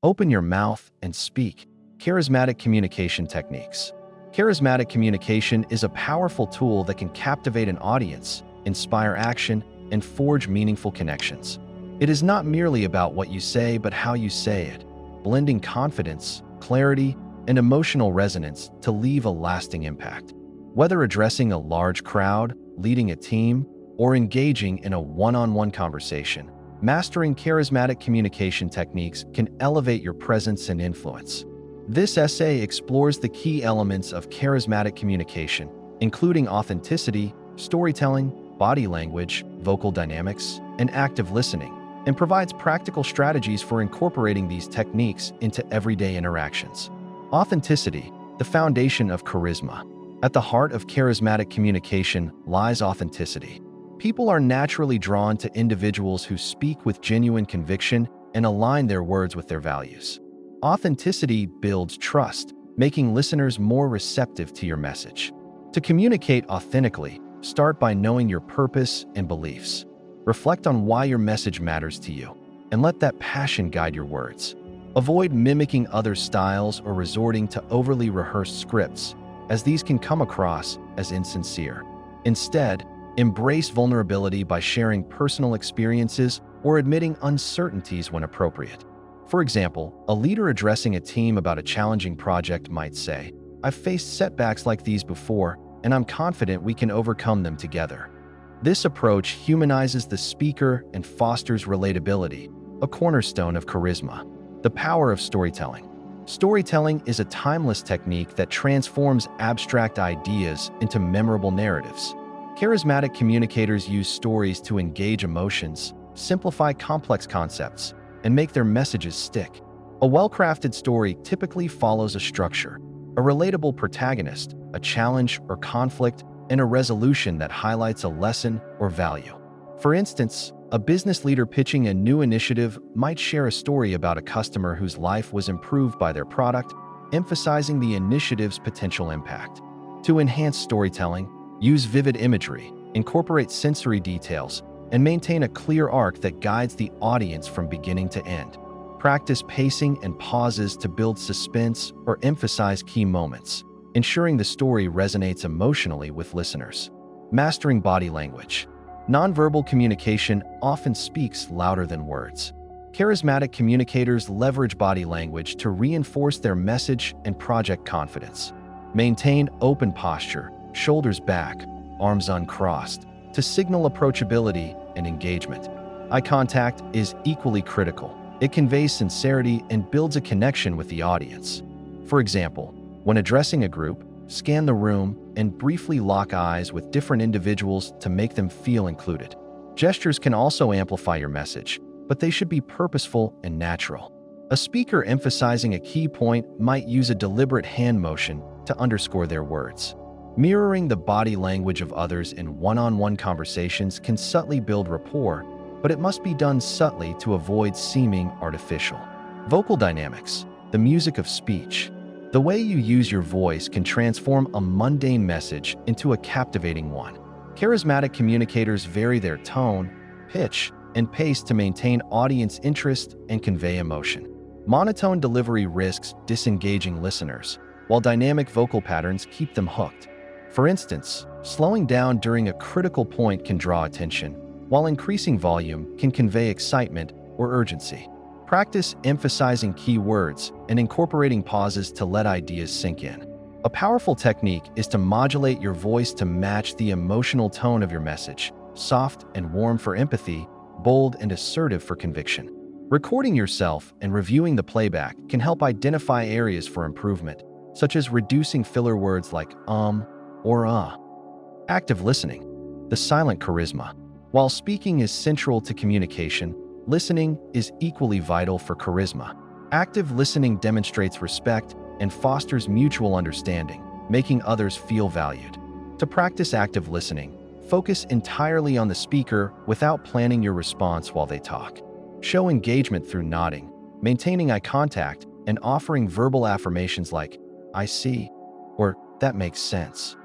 Open your mouth and speak. Charismatic communication techniques. Charismatic communication is a powerful tool that can captivate an audience, inspire action, and forge meaningful connections. It is not merely about what you say, but how you say it, blending confidence, clarity, and emotional resonance to leave a lasting impact. Whether addressing a large crowd, leading a team, or engaging in a one-on-one conversation, mastering charismatic communication techniques can elevate your presence and influence. This essay explores the key elements of charismatic communication, including authenticity, storytelling, body language, vocal dynamics, and active listening, and provides practical strategies for incorporating these techniques into everyday interactions. Authenticity, the foundation of charisma. At the heart of charismatic communication lies authenticity. People are naturally drawn to individuals who speak with genuine conviction and align their words with their values. Authenticity builds trust, making listeners more receptive to your message. To communicate authentically, start by knowing your purpose and beliefs. Reflect on why your message matters to you, and let that passion guide your words. Avoid mimicking other styles or resorting to overly rehearsed scripts, as these can come across as insincere. Instead, embrace vulnerability by sharing personal experiences or admitting uncertainties when appropriate. For example, a leader addressing a team about a challenging project might say, "I've faced setbacks like these before, and I'm confident we can overcome them together." This approach humanizes the speaker and fosters relatability, a cornerstone of charisma. The power of storytelling. Storytelling is a timeless technique that transforms abstract ideas into memorable narratives. Charismatic communicators use stories to engage emotions, simplify complex concepts, and make their messages stick. A well-crafted story typically follows a structure, a relatable protagonist, a challenge or conflict, and a resolution that highlights a lesson or value. For instance, a business leader pitching a new initiative might share a story about a customer whose life was improved by their product, emphasizing the initiative's potential impact. To enhance storytelling, use vivid imagery, incorporate sensory details, and maintain a clear arc that guides the audience from beginning to end. Practice pacing and pauses to build suspense or emphasize key moments, ensuring the story resonates emotionally with listeners. Mastering body language. Nonverbal communication often speaks louder than words. Charismatic communicators leverage body language to reinforce their message and project confidence. Maintain open posture, shoulders back, arms uncrossed, to signal approachability and engagement. Eye contact is equally critical. It conveys sincerity and builds a connection with the audience. For example, when addressing a group, scan the room and briefly lock eyes with different individuals to make them feel included. Gestures can also amplify your message, but they should be purposeful and natural. A speaker emphasizing a key point might use a deliberate hand motion to underscore their words. Mirroring the body language of others in one-on-one conversations can subtly build rapport, but it must be done subtly to avoid seeming artificial. Vocal dynamics, the music of speech. The way you use your voice can transform a mundane message into a captivating one. Charismatic communicators vary their tone, pitch, and pace to maintain audience interest and convey emotion. Monotone delivery risks disengaging listeners, while dynamic vocal patterns keep them hooked. For instance, slowing down during a critical point can draw attention, while increasing volume can convey excitement or urgency. Practice emphasizing key words and incorporating pauses to let ideas sink in. A powerful technique is to modulate your voice to match the emotional tone of your message, soft and warm for empathy, bold and assertive for conviction. Recording yourself and reviewing the playback can help identify areas for improvement, such as reducing filler words like or. Active listening, the silent charisma. While speaking is central to communication, listening is equally vital for charisma. Active listening demonstrates respect and fosters mutual understanding, making others feel valued. To practice active listening, focus entirely on the speaker without planning your response while they talk. Show engagement through nodding, maintaining eye contact, and offering verbal affirmations like, "I see," or "that makes sense."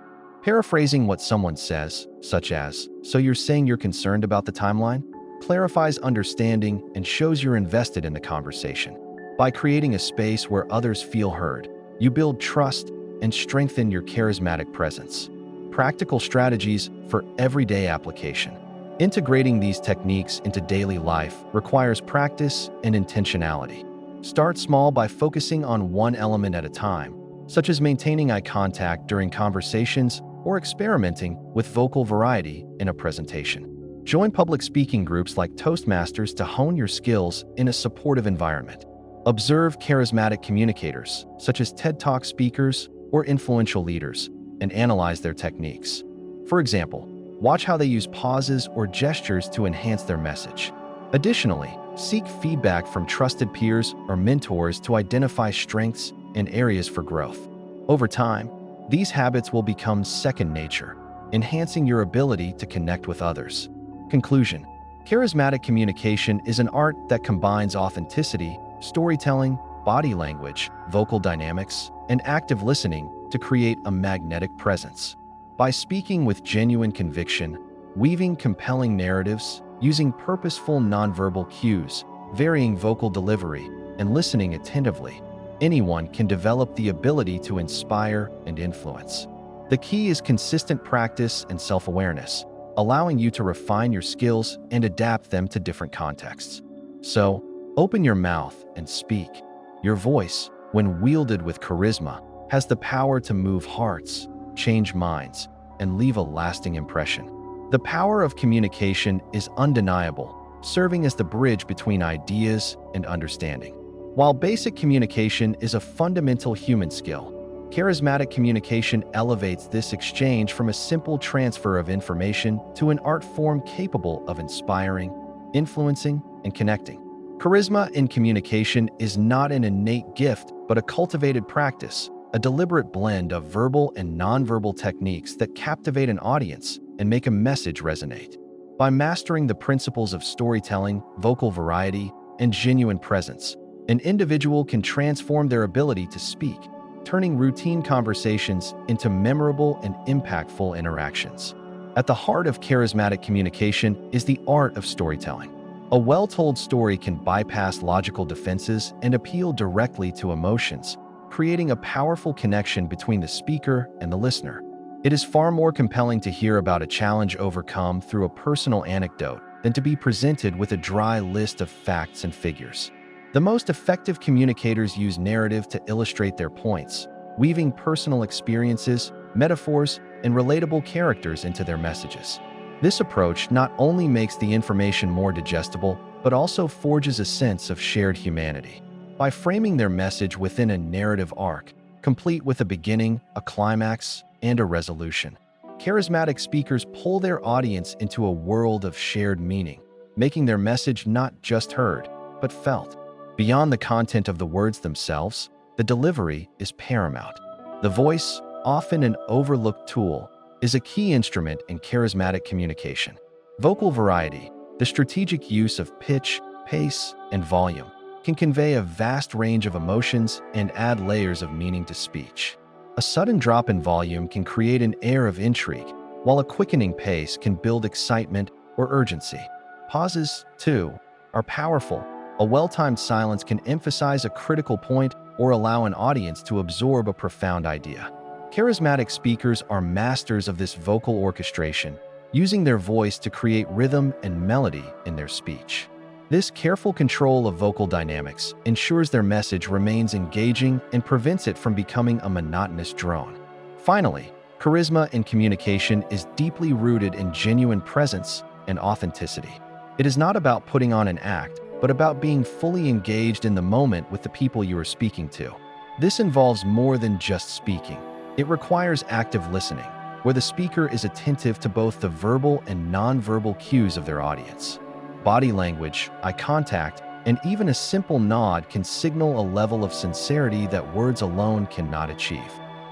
Paraphrasing what someone says, such as, "So you're saying you're concerned about the timeline?" clarifies understanding and shows you're invested in the conversation. By creating a space where others feel heard, you build trust and strengthen your charismatic presence. Practical strategies for everyday application. Integrating these techniques into daily life requires practice and intentionality. Start small by focusing on one element at a time, such as maintaining eye contact during conversations or experimenting with vocal variety in a presentation. Join public speaking groups like Toastmasters to hone your skills in a supportive environment. Observe charismatic communicators, such as TED Talk speakers or influential leaders, and analyze their techniques. For example, watch how they use pauses or gestures to enhance their message. Additionally, seek feedback from trusted peers or mentors to identify strengths and areas for growth. Over time, these habits will become second nature, enhancing your ability to connect with others. Conclusion: charismatic communication is an art that combines authenticity, storytelling, body language, vocal dynamics, and active listening to create a magnetic presence. By speaking with genuine conviction, weaving compelling narratives, using purposeful nonverbal cues, varying vocal delivery, and listening attentively, anyone can develop the ability to inspire and influence. The key is consistent practice and self-awareness, allowing you to refine your skills and adapt them to different contexts. So, open your mouth and speak. Your voice, when wielded with charisma, has the power to move hearts, change minds, and leave a lasting impression. The power of communication is undeniable, serving as the bridge between ideas and understanding. While basic communication is a fundamental human skill, charismatic communication elevates this exchange from a simple transfer of information to an art form capable of inspiring, influencing, and connecting. Charisma in communication is not an innate gift, but a cultivated practice, a deliberate blend of verbal and nonverbal techniques that captivate an audience and make a message resonate. By mastering the principles of storytelling, vocal variety, and genuine presence, an individual can transform their ability to speak, turning routine conversations into memorable and impactful interactions. At the heart of charismatic communication is the art of storytelling. A well-told story can bypass logical defenses and appeal directly to emotions, creating a powerful connection between the speaker and the listener. It is far more compelling to hear about a challenge overcome through a personal anecdote than to be presented with a dry list of facts and figures. The most effective communicators use narrative to illustrate their points, weaving personal experiences, metaphors, and relatable characters into their messages. This approach not only makes the information more digestible, but also forges a sense of shared humanity. By framing their message within a narrative arc, complete with a beginning, a climax, and a resolution, charismatic speakers pull their audience into a world of shared meaning, making their message not just heard, but felt. Beyond the content of the words themselves, the delivery is paramount. The voice, often an overlooked tool, is a key instrument in charismatic communication. Vocal variety, the strategic use of pitch, pace, and volume, can convey a vast range of emotions and add layers of meaning to speech. A sudden drop in volume can create an air of intrigue, while a quickening pace can build excitement or urgency. Pauses, too, are powerful. A well-timed silence can emphasize a critical point or allow an audience to absorb a profound idea. Charismatic speakers are masters of this vocal orchestration, using their voice to create rhythm and melody in their speech. This careful control of vocal dynamics ensures their message remains engaging and prevents it from becoming a monotonous drone. Finally, charisma in communication is deeply rooted in genuine presence and authenticity. It is not about putting on an act, but about being fully engaged in the moment with the people you are speaking to. This involves more than just speaking. It requires active listening, where the speaker is attentive to both the verbal and nonverbal cues of their audience. Body language, eye contact, and even a simple nod can signal a level of sincerity that words alone cannot achieve.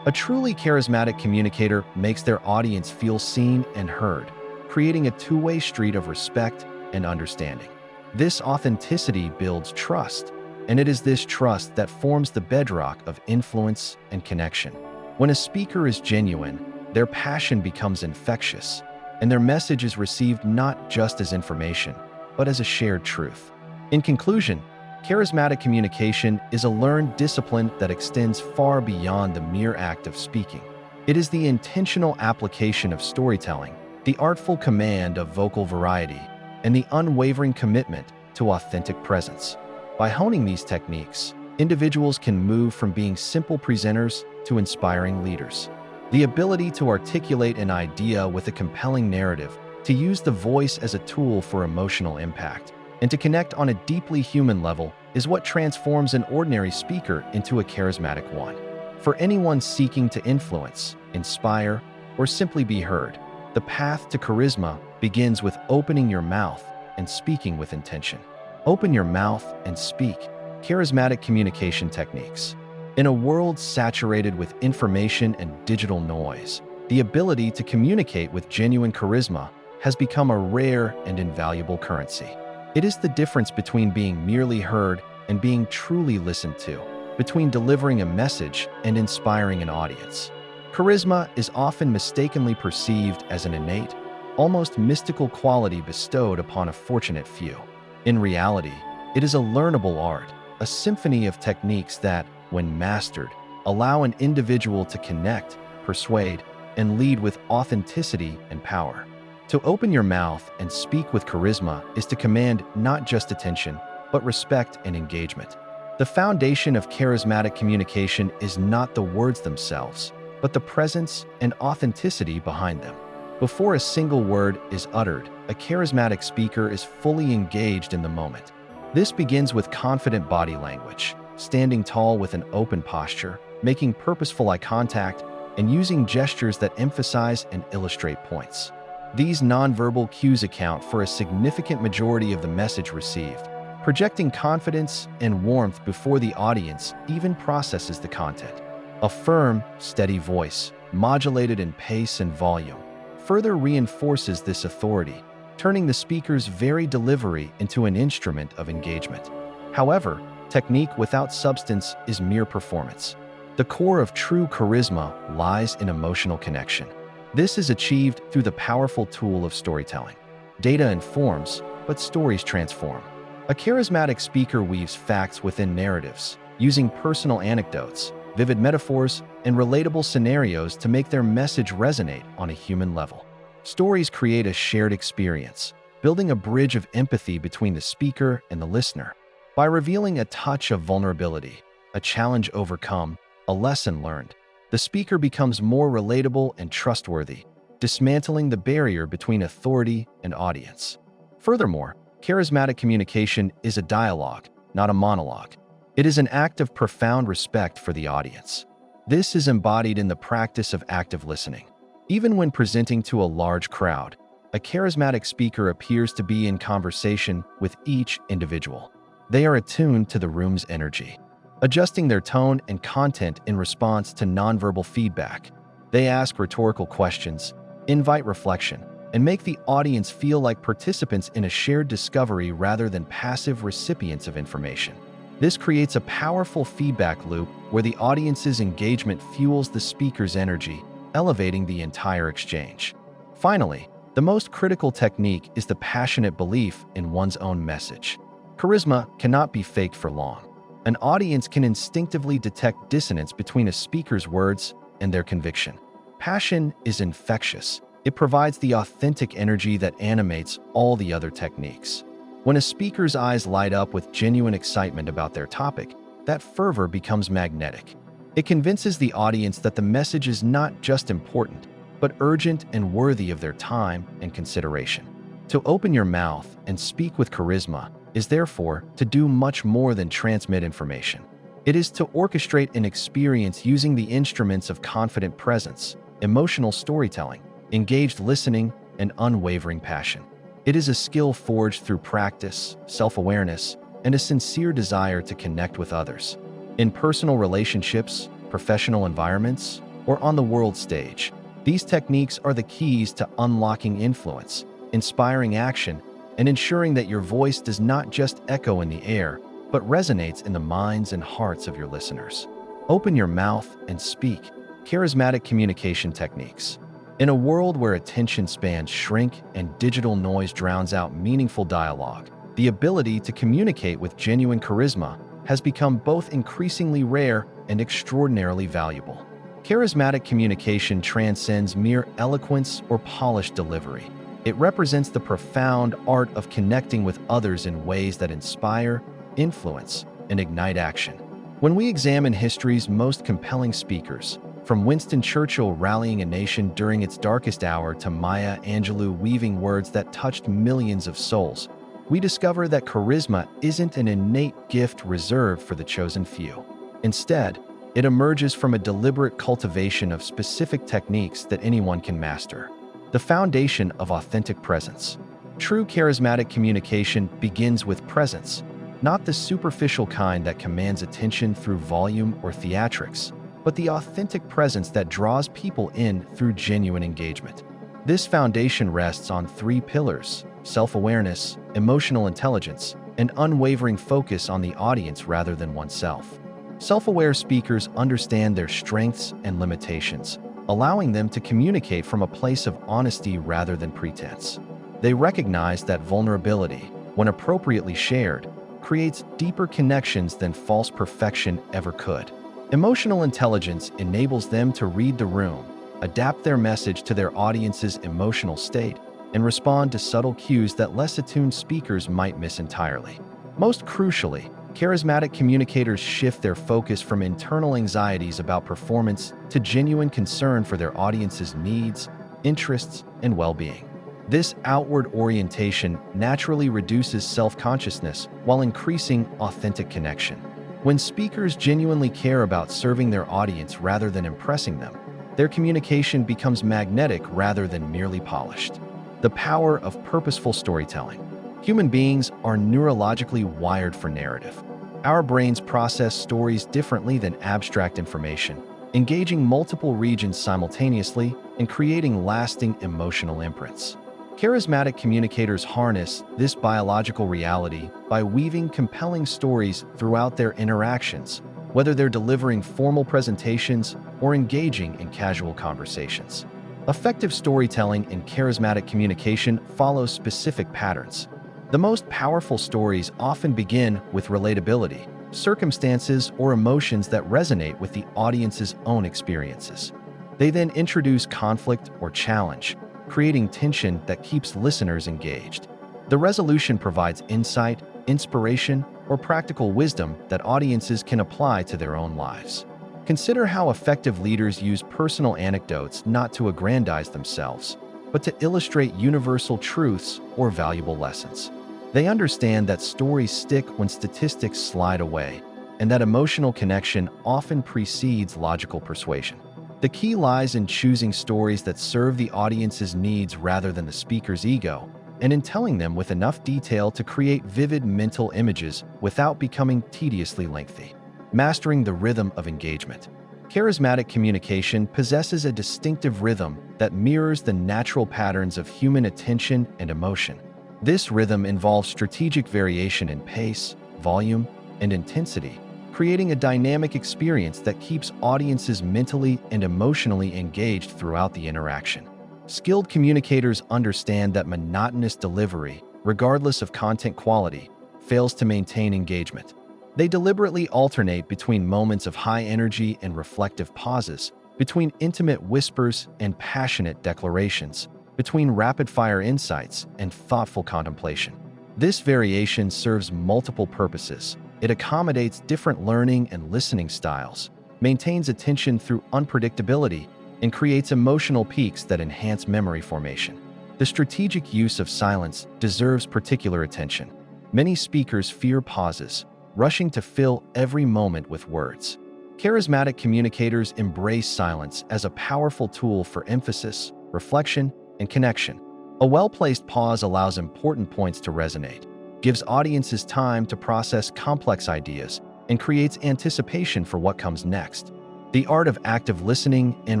A truly charismatic communicator makes their audience feel seen and heard, creating a two-way street of respect and understanding. This authenticity builds trust, and it is this trust that forms the bedrock of influence and connection. When a speaker is genuine, their passion becomes infectious, and their message is received not just as information, but as a shared truth. In conclusion, Charismatic communication is a learned discipline that extends far beyond the mere act of speaking. It is the intentional application of storytelling, the artful command of vocal variety, and the unwavering commitment to authentic presence. By honing these techniques, individuals can move from being simple presenters to inspiring leaders. The ability to articulate an idea with a compelling narrative, to use the voice as a tool for emotional impact, and to connect on a deeply human level is what transforms an ordinary speaker into a charismatic one. For anyone seeking to influence, inspire, or simply be heard, the path to charisma begins with opening your mouth and speaking with intention. Open your mouth and speak. Charismatic communication techniques. In a world saturated with information and digital noise, the ability to communicate with genuine charisma has become a rare and invaluable currency. It is the difference between being merely heard and being truly listened to, between delivering a message and inspiring an audience. Charisma is often mistakenly perceived as an innate, almost mystical quality bestowed upon a fortunate few. In reality, it is a learnable art, a symphony of techniques that, when mastered, allow an individual to connect, persuade, and lead with authenticity and power. To open your mouth and speak with charisma is to command not just attention, but respect and engagement. The foundation of charismatic communication is not the words themselves, but the presence and authenticity behind them. Before a single word is uttered, a charismatic speaker is fully engaged in the moment. This begins with confident body language, standing tall with an open posture, making purposeful eye contact, and using gestures that emphasize and illustrate points. These nonverbal cues account for a significant majority of the message received, projecting confidence and warmth before the audience even processes the content. A firm, steady voice, modulated in pace and volume, further reinforces this authority, turning the speaker's very delivery into an instrument of engagement. However, technique without substance is mere performance. The core of true charisma lies in emotional connection. This is achieved through the powerful tool of storytelling. Data informs, but stories transform. A charismatic speaker weaves facts within narratives, using personal anecdotes, vivid metaphors, and relatable scenarios to make their message resonate on a human level. Stories create a shared experience, building a bridge of empathy between the speaker and the listener. By revealing a touch of vulnerability, a challenge overcome, a lesson learned, the speaker becomes more relatable and trustworthy, dismantling the barrier between authority and audience. Furthermore, charismatic communication is a dialogue, not a monologue. It is an act of profound respect for the audience. This is embodied in the practice of active listening. Even when presenting to a large crowd, a charismatic speaker appears to be in conversation with each individual. They are attuned to the room's energy, adjusting their tone and content in response to nonverbal feedback. They ask rhetorical questions, invite reflection, and make the audience feel like participants in a shared discovery rather than passive recipients of information. This creates a powerful feedback loop where the audience's engagement fuels the speaker's energy, elevating the entire exchange. Finally, the most critical technique is the passionate belief in one's own message. Charisma cannot be faked for long. An audience can instinctively detect dissonance between a speaker's words and their conviction. Passion is infectious. It provides the authentic energy that animates all the other techniques. When a speaker's eyes light up with genuine excitement about their topic, that fervor becomes magnetic. It convinces the audience that the message is not just important, but urgent and worthy of their time and consideration. To open your mouth and speak with charisma is therefore to do much more than transmit information. It is to orchestrate an experience using the instruments of confident presence, emotional storytelling, engaged listening, and unwavering passion. It is a skill forged through practice, self-awareness, and a sincere desire to connect with others. In personal relationships, professional environments, or on the world stage, these techniques are the keys to unlocking influence, inspiring action, and ensuring that your voice does not just echo in the air, but resonates in the minds and hearts of your listeners. Open your mouth and speak. Charismatic communication techniques. In a world where attention spans shrink and digital noise drowns out meaningful dialogue, The ability to communicate with genuine charisma has become both increasingly rare and extraordinarily valuable. Charismatic communication transcends mere eloquence or polished delivery. It represents the profound art of connecting with others in ways that inspire, influence, and ignite action. When we examine history's most compelling speakers, from Winston Churchill rallying a nation during its darkest hour to Maya Angelou weaving words that touched millions of souls, we discover that charisma isn't an innate gift reserved for the chosen few. Instead, it emerges from a deliberate cultivation of specific techniques that anyone can master. The foundation of authentic presence. True charismatic communication begins with presence, not the superficial kind that commands attention through volume or theatrics, but the authentic presence that draws people in through genuine engagement. This foundation rests on three pillars: self-awareness, emotional intelligence, and unwavering focus on the audience rather than oneself. Self-aware speakers understand their strengths and limitations, allowing them to communicate from a place of honesty rather than pretense. They recognize that vulnerability, when appropriately shared, creates deeper connections than false perfection ever could. Emotional intelligence enables them to read the room, adapt their message to their audience's emotional state, and respond to subtle cues that less attuned speakers might miss entirely. Most crucially, charismatic communicators shift their focus from internal anxieties about performance to genuine concern for their audience's needs, interests, and well-being. This outward orientation naturally reduces self-consciousness while increasing authentic connection. When speakers genuinely care about serving their audience rather than impressing them, their communication becomes magnetic rather than merely polished. The power of purposeful storytelling. Human beings are neurologically wired for narrative. Our brains process stories differently than abstract information, engaging multiple regions simultaneously and creating lasting emotional imprints. Charismatic communicators harness this biological reality by weaving compelling stories throughout their interactions, whether they're delivering formal presentations or engaging in casual conversations. Effective storytelling in charismatic communication follows specific patterns. The most powerful stories often begin with relatability, circumstances, or emotions that resonate with the audience's own experiences. They then introduce conflict or challenge, creating tension that keeps listeners engaged. The resolution provides insight, inspiration, or practical wisdom that audiences can apply to their own lives. Consider how effective leaders use personal anecdotes not to aggrandize themselves, but to illustrate universal truths or valuable lessons. They understand that stories stick when statistics slide away, and that emotional connection often precedes logical persuasion. The key lies in choosing stories that serve the audience's needs rather than the speaker's ego, and in telling them with enough detail to create vivid mental images without becoming tediously lengthy. Mastering the rhythm of engagement. Charismatic communication possesses a distinctive rhythm that mirrors the natural patterns of human attention and emotion. This rhythm involves strategic variation in pace, volume, and intensity, creating a dynamic experience that keeps audiences mentally and emotionally engaged throughout the interaction. Skilled communicators understand that monotonous delivery, regardless of content quality, fails to maintain engagement. They deliberately alternate between moments of high energy and reflective pauses, between intimate whispers and passionate declarations, between rapid-fire insights and thoughtful contemplation. This variation serves multiple purposes. It accommodates different learning and listening styles, maintains attention through unpredictability, and creates emotional peaks that enhance memory formation. The strategic use of silence deserves particular attention. Many speakers fear pauses, rushing to fill every moment with words. Charismatic communicators embrace silence as a powerful tool for emphasis, reflection, and connection. A well-placed pause allows important points to resonate, gives audiences time to process complex ideas, and creates anticipation for what comes next. The art of active listening and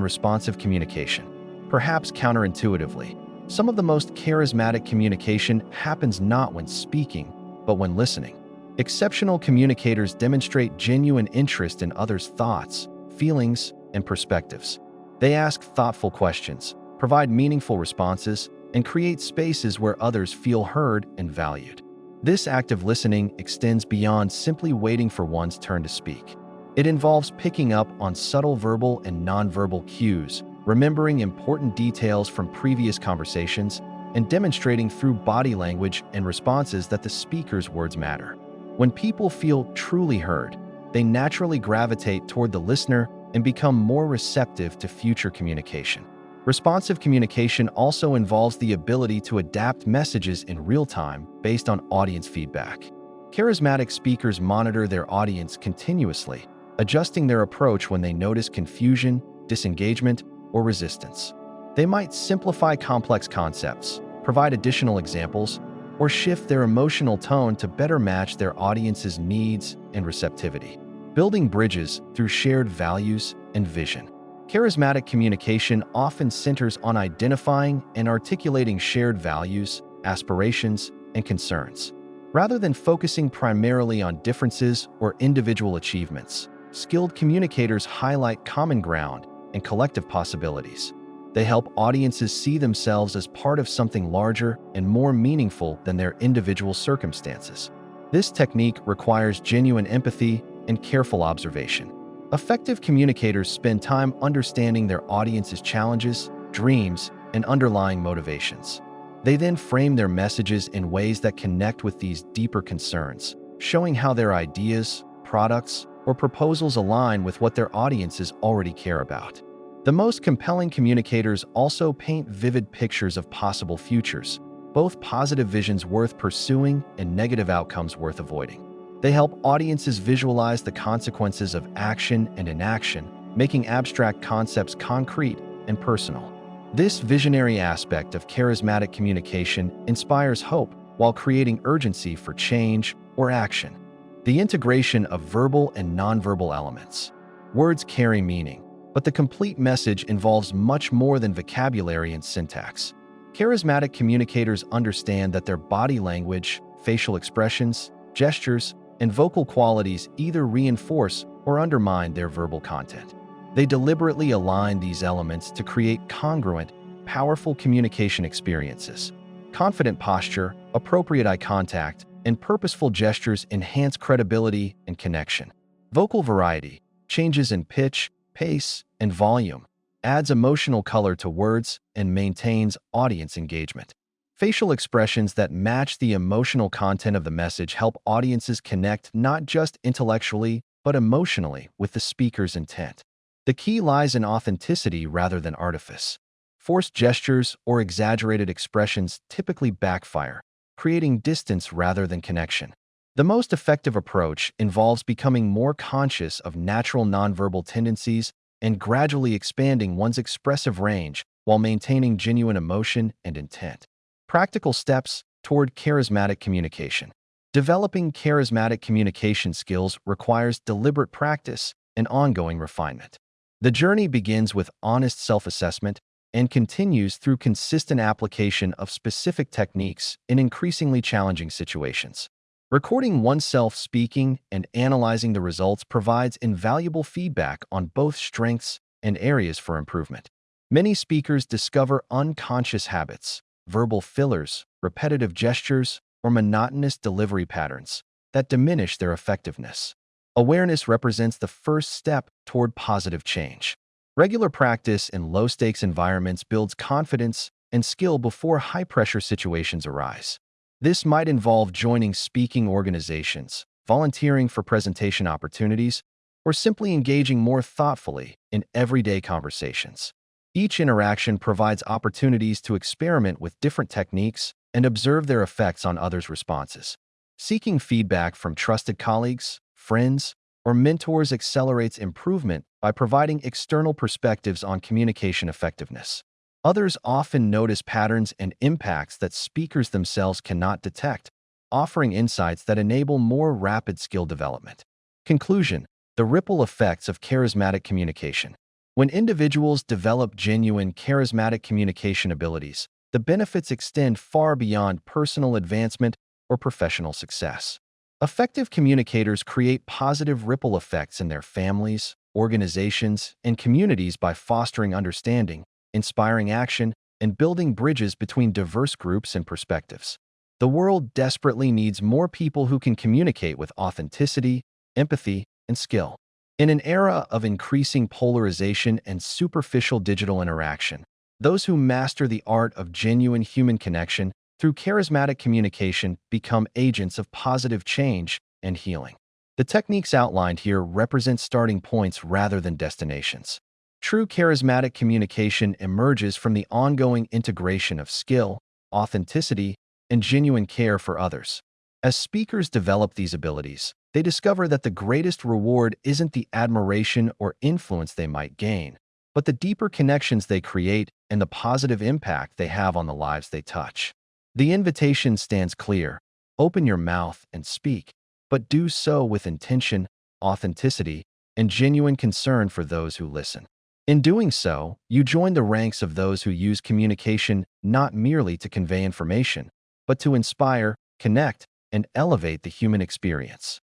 responsive communication. Perhaps counterintuitively, some of the most charismatic communication happens not when speaking, but when listening. Exceptional communicators demonstrate genuine interest in others' thoughts, feelings, and perspectives. They ask thoughtful questions, provide meaningful responses, and create spaces where others feel heard and valued. This active listening extends beyond simply waiting for one's turn to speak. It involves picking up on subtle verbal and nonverbal cues, remembering important details from previous conversations, and demonstrating through body language and responses that the speaker's words matter. When people feel truly heard, they naturally gravitate toward the listener and become more receptive to future communication. Responsive communication also involves the ability to adapt messages in real time based on audience feedback. Charismatic speakers monitor their audience continuously, adjusting their approach when they notice confusion, disengagement, or resistance. They might simplify complex concepts, provide additional examples, or shift their emotional tone to better match their audience's needs and receptivity. Building bridges through shared values and vision. Charismatic communication often centers on identifying and articulating shared values, aspirations, and concerns. Rather than focusing primarily on differences or individual achievements, skilled communicators highlight common ground and collective possibilities. They help audiences see themselves as part of something larger and more meaningful than their individual circumstances. This technique requires genuine empathy and careful observation. Effective communicators spend time understanding their audience's challenges, dreams, and underlying motivations. They then frame their messages in ways that connect with these deeper concerns, showing how their ideas, products, or proposals align with what their audiences already care about. The most compelling communicators also paint vivid pictures of possible futures, both positive visions worth pursuing and negative outcomes worth avoiding. They help audiences visualize the consequences of action and inaction, making abstract concepts concrete and personal. This visionary aspect of charismatic communication inspires hope while creating urgency for change or action. The integration of verbal and nonverbal elements. Words carry meaning, but the complete message involves much more than vocabulary and syntax. Charismatic communicators understand that their body language, facial expressions, gestures, and vocal qualities either reinforce or undermine their verbal content. They deliberately align these elements to create congruent, powerful communication experiences. Confident posture, appropriate eye contact, and purposeful gestures enhance credibility and connection. Vocal variety, changes in pitch, pace, and volume, adds emotional color to words and maintains audience engagement. Facial expressions that match the emotional content of the message help audiences connect not just intellectually, but emotionally with the speaker's intent. The key lies in authenticity rather than artifice. Forced gestures or exaggerated expressions typically backfire, creating distance rather than connection. The most effective approach involves becoming more conscious of natural nonverbal tendencies and gradually expanding one's expressive range while maintaining genuine emotion and intent. Practical steps toward charismatic communication. Developing charismatic communication skills requires deliberate practice and ongoing refinement. The journey begins with honest self-assessment and continues through consistent application of specific techniques in increasingly challenging situations. Recording oneself speaking and analyzing the results provides invaluable feedback on both strengths and areas for improvement. Many speakers discover unconscious habits, verbal fillers, repetitive gestures, or monotonous delivery patterns that diminish their effectiveness. Awareness represents the first step toward positive change. Regular practice in low-stakes environments builds confidence and skill before high-pressure situations arise. This might involve joining speaking organizations, volunteering for presentation opportunities, or simply engaging more thoughtfully in everyday conversations. Each interaction provides opportunities to experiment with different techniques and observe their effects on others' responses. Seeking feedback from trusted colleagues, friends, or mentors accelerates improvement by providing external perspectives on communication effectiveness. Others often notice patterns and impacts that speakers themselves cannot detect, offering insights that enable more rapid skill development. Conclusion: the ripple effects of charismatic communication. When individuals develop genuine charismatic communication abilities, the benefits extend far beyond personal advancement or professional success. Effective communicators create positive ripple effects in their families, organizations, and communities by fostering understanding, inspiring action, and building bridges between diverse groups and perspectives. The world desperately needs more people who can communicate with authenticity, empathy, and skill. In an era of increasing polarization and superficial digital interaction, those who master the art of genuine human connection through charismatic communication become agents of positive change and healing. The techniques outlined here represent starting points rather than destinations. True charismatic communication emerges from the ongoing integration of skill, authenticity, and genuine care for others. As speakers develop these abilities, they discover that the greatest reward isn't the admiration or influence they might gain, but the deeper connections they create and the positive impact they have on the lives they touch. The invitation stands clear: open your mouth and speak, but do so with intention, authenticity, and genuine concern for those who listen. In doing so, you join the ranks of those who use communication not merely to convey information, but to inspire, connect, and elevate the human experience.